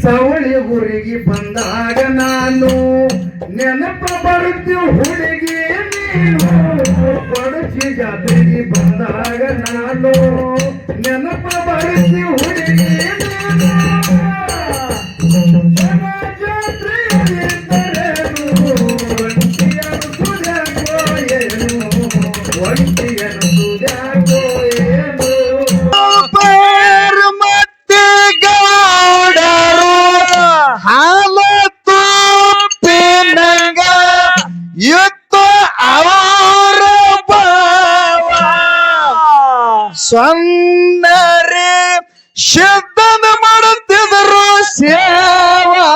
ಸವಳಿ ಊರಿಗೆ ಬಂದಾಗ ನಾನು ನೆನಪ ಬರ್ತೀವಿ ಹುಡುಗಿ ನೀನು ಕೊಡಚಿ ಜಾತ್ರೆಗೆ ಬಂದಾಗ ನಾನು ನೆನಪ ಬರ್ತೀವಿ ಹುಡುಗಿ ಸೊನ್ನರೆ ಶಬ್ದನ ಮಾಡುತ್ತಿದ್ರು ಸೇವಾ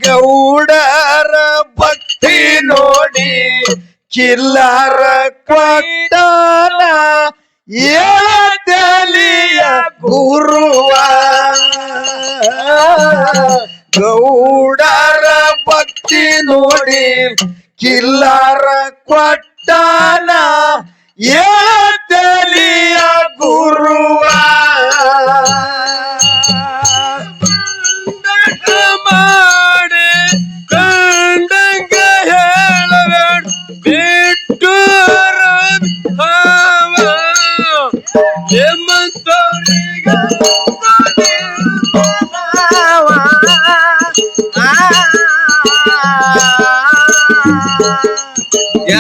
ಗೌಡರ ಭಕ್ತಿ ನೋಡಿ ಕಿಲ್ಲರ ಕೊಟ್ಟನ ಏಳತಲಿಯ ಗುರುವ ಗೌಡರ ಭಕ್ತಿ ನೋಡಿ ಕಿಲ್ಲರ ಕೊಟ್ಟನ ಏಳತಲಿಯ ಗುರುವ ಮಾಡಿ ಕಂಡಂಗ ಹೇಳಬೇಡ ಬಿಟ್ಟು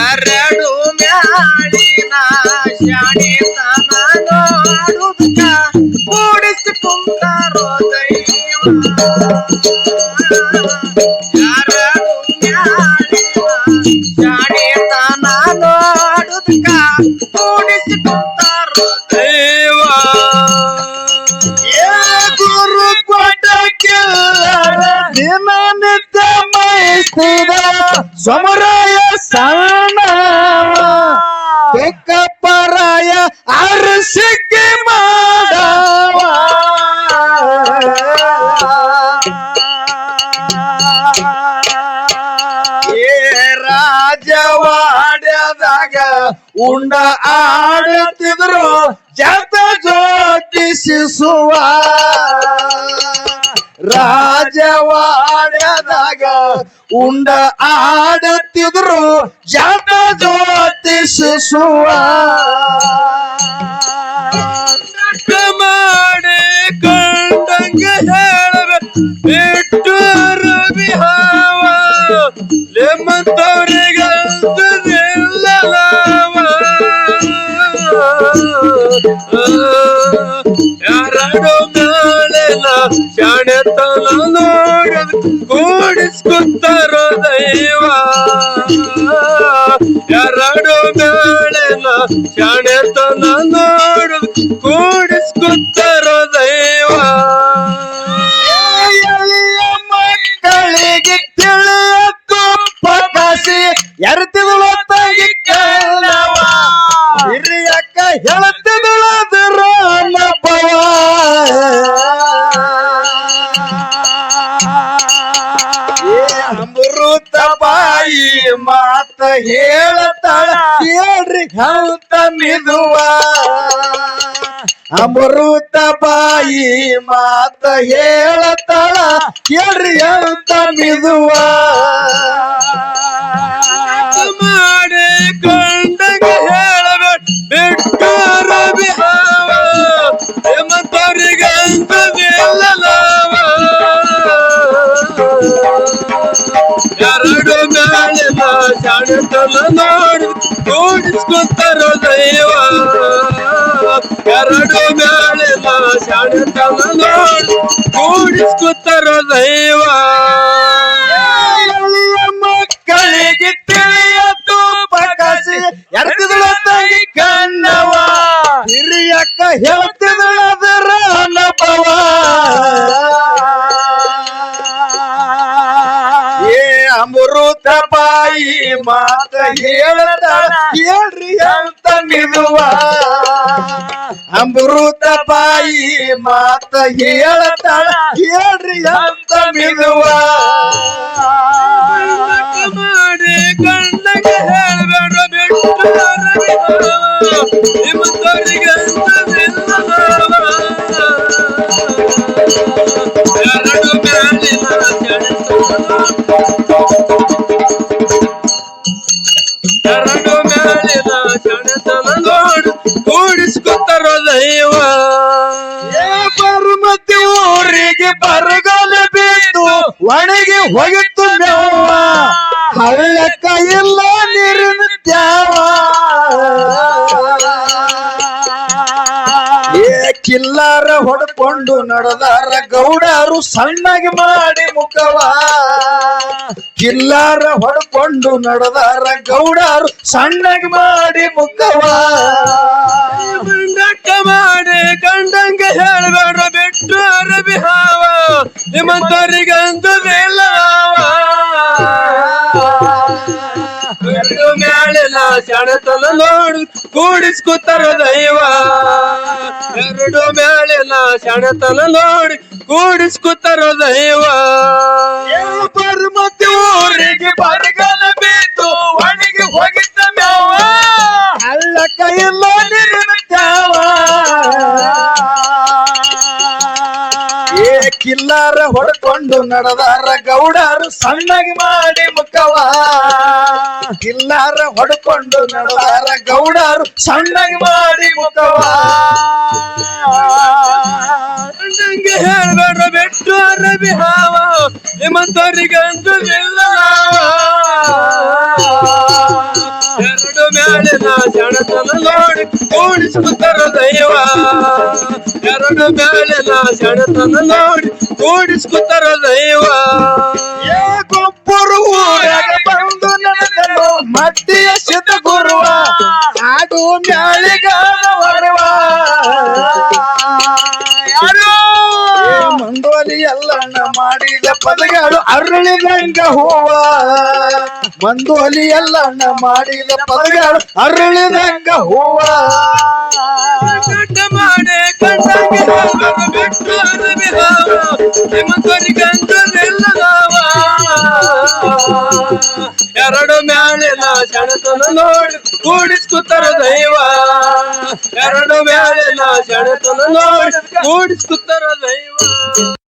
ಎರಡು ಮ್ಯಾಳಿನ ಶಾಣಿತನ ನೋಡುತ್ತ ಕೂಡಿಸಿಕೊಂಡರೋ ದೈವ ಎರಡು ಮ್ಯಾಳಿನ ಶಾಣಿತನ ನೋಡುತ್ತ ಕೂಡಿಸಿಕೊಂಡರೋ ದೈವ ಗುರು ಕೊಟ್ಟಕ್ಕೆಲ್ಲರ ದಿನನಿತ್ಯ ಮೈಸ್ತಿದ ಸಮರಾಯ ಸಣ್ಣವ ಬೆಕ್ಕಪ್ಪರಾಯ ಅರಸಿಕೆ ಮಾಡವ ಏ ರಾಜವಾಡ್ಯದಾಗ ಉಂಡ ಆಡುತ್ತಿದ್ರು ಜತ ಜ್ಯೋತಿಸುವ ರಾಜವಾಡ್ಯದಾಗ ಉಂಡ ಆಡುತ್ತಿದ್ರು ಜತ ಜ್ಯೋತಿಸುವ ಮಾಡಿ ಕಂಡಂಗ ಹೇಳಬೇಕು ಬಿಟ್ಟು ಬಿಹಾವ ಲೆಮ್ಮಂತವ್ರಿಗಂತದಿಲ್ಲ ಯಾರಾಡೋ ಮೇಲೆಲ್ಲ ಶಾಣೆತನ ನೋಡೋದು ಕೂಡಿಸ್ಕೊತಾರೋ ದೈವ ಯಾರಾಡೋ ಮೇಲೆಲ್ಲ ಶಾಣೆತನ ನೋಡೋದು ಕೂಡಿಸ್ಕೊತಾರೋ ದೈವ ಮಕ್ಕಳಿಗೆ ತಿಳಿಯತ್ತು ಪಕಾಸಿ ಎರ್ತಿದಳು ತಂಗಿ ಕಲ್ಲವ ಹಿರಿಯಕ್ಕ ಹೇಳ್ತಿದಳದ್ರ ನಬ್ಬವ ಅಮೃತ ಬಾಯಿ ಮಾತ ಹೇಳತಾಳ ಹೇಳ್ರಿ ಹೌತ ಮಿದುವ ಅಮೃತ ಬಾಯಿ ಮಾತ ಹೇಳತಾಳ ಹೇಳ್ರಿ ಹೌತ ಮಿದುವ ಮಾಡಿ ಕಂಡಂಗ ಹೇಳಬೇಡ ಬಿಟ್ಟು ಬಿಹಾವ ಲೆಮ್ಮಂತವ್ರಿಗಂತದಿಲ್ಲ ಎರಡು ಮೇಲಿನ ಶಾಣೆತನ ನೋಡಿ ಕೂಡಿಸ್ಕೊತಾರೋ ದೈವ ಎರಡು ಮೇಲಿನ ಶಾಣೆತನ ನೋಡಿ ಕೂಡಿಸ್ಕೊತಾರೋ ದೈವ ಮಕ್ಕಳಿಗೆ ತಿಳಿಯತ್ತು ಪಕಾಸಿ ಎರ್ತಿದಳು ತಂಗಿ ಕಣ್ಣವ ಹಿರಿಯಕ್ಕ ಹೇಳ್ತಿದಳದರ ನಬ್ಬವ ಏ ಅಮೃತ ಬಾಯಿ ಮಾತ ಹೇಳತಾಳ ಹೇಳ್ರಿ ಅಂತ ಮಿದುವ ಅಮೃತ ಬಾಯಿ ಮಾತ ಹೇಳತಾಳ ಹೇಳ್ರಿ ಅಂತ ಮಿದುವ ಮಾಡಿ ಕಂಡಂಗ ಹೇಳಬೇಡ ಎರಡು ಮ್ಯಾಲಿನ ಶಣತನ ನೋಡು ಕೂಡಿಸ್ಕೊತಾರೋ ದೈವ ಮಧ್ಯ ಊರಿಗೆ ಬರಗಾಲ ಬಿದ್ದು ಒಣಗಿ ಹೋಗಿತ್ತು ಮೇವ ಹಳ್ಳಕ್ಕ ಇಲ್ಲ ನೀರಿನ ತ್ಯಾವ ಕಿಲ್ಲಾರ ಹೊಡ್ಕೊಂಡು ನಡೆದಾರ ಗೌಡರು ಸಣ್ಣಗೆ ಮಾಡಿ ಮುಖವ ಕಿಲ್ಲಾರ ಹೊಡ್ಕೊಂಡು ನಡೆದಾರ ಗೌಡರು ಸಣ್ಣಗೆ ಮಾಡಿ ಮುಖವ ಮುಂಡಕ್ಕ ಮಾಡಿ ಕಂಡಂಗ ಹೇಳ್ಬೇಡ ಬಿಟ್ಟು ಅರಬಿ ಹಾವ ನಿಮ್ಮಂತವರಿಗಂತೂ ಎರಡು ಮ್ಯಾಲಿನ ಶಣತನ ನೋಡು ಕೂಡಿಸ್ಕೊತಾರ ದೈವ ಎರಡು ಮ್ಯಾಲಿನ ಶಣತನ ನೋಡಿ ಕೂಡಿಸ್ಕೊತಾರ ದೈವ ಮಧ್ಯ ಊರಿಗೆ ಬರಗಾಲ ಬಿದ್ದು ಒಣಗಿ ಹೋಗಿದ್ದ ಮೇವ ಹಳ್ಳಕ್ಕ ಇಲ್ಲ ನೀರಿನ ತ್ಯಾವ ಕಿಲ್ಲಾರ ಹೊಡ್ಕೊಂಡು ನಡೆದಾರ ಗೌಡರು ಸಣ್ಣಗೆ ಮಾಡಿ ಮುಖವ ಕಿಲ್ಲಾರ ಹೊಡ್ಕೊಂಡು ನಡೆದಾರ ಗೌಡರು ಸಣ್ಣಗೆ ಮಾಡಿ ಮುಖವ ಕಂಡಂಗೆ ಹೇಳ್ಬೇಡ ಬಿಟ್ಟು ಅರಬಿ ಹಾವ ನಿಮ್ಮಂತವರಿಗಂತೂ ಎರಡು ಮ್ಯಾಲಿನ ಶಣತನ ನೋಡಿ ಕೂಡಿಸ್ಕೊತಾರ ದೈವ ಎರಡು ಮ್ಯಾಲಿನ ಶಣತನ ನೋಡಿ ಕೂಡಿಸ್ಕೊತಾರ ದೈವ ಗೊಬ್ಬರು ಊರಾಗ ಬಂದು ನಡೆದನು ಮಧ್ಯೆ ಸಿದ್ಧ ಗುರುವ ಆಡು ಮ್ಯಾಳಿಗಾನ ಹೊರವ ಮಂದೋಲಿ ಎಲ್ಲಣ್ಣ ಮಾಡಿದ ಪದಗಳು ಅರಳಿದಂಗ ಹೂವ ಮಂದೋಲಿ ಎಲ್ಲಣ್ಣ ಮಾಡಿದ ಪದಗಳು ಅರಳಿದಂಗ ಹೂವ ಮಾಡಿ ಕಂಡಂಗೆ ಬಿಟ್ಟು ಅರಬಿ ಹಾವ ನಿಮ್ಮಂತವರಿಗಂತೂ ಎರಡು ಮ್ಯಾಲಿನ ಶಣತನ ನೋಡಿ ಕೂಡಿಸ್ಕೊತಾರ ದೈವ ಎರಡು ಮ್ಯಾಲಿನ ಶಣತನ ನೋಡಿ ಕೂಡಿಸ್ಕೊತಾರ ದೈವ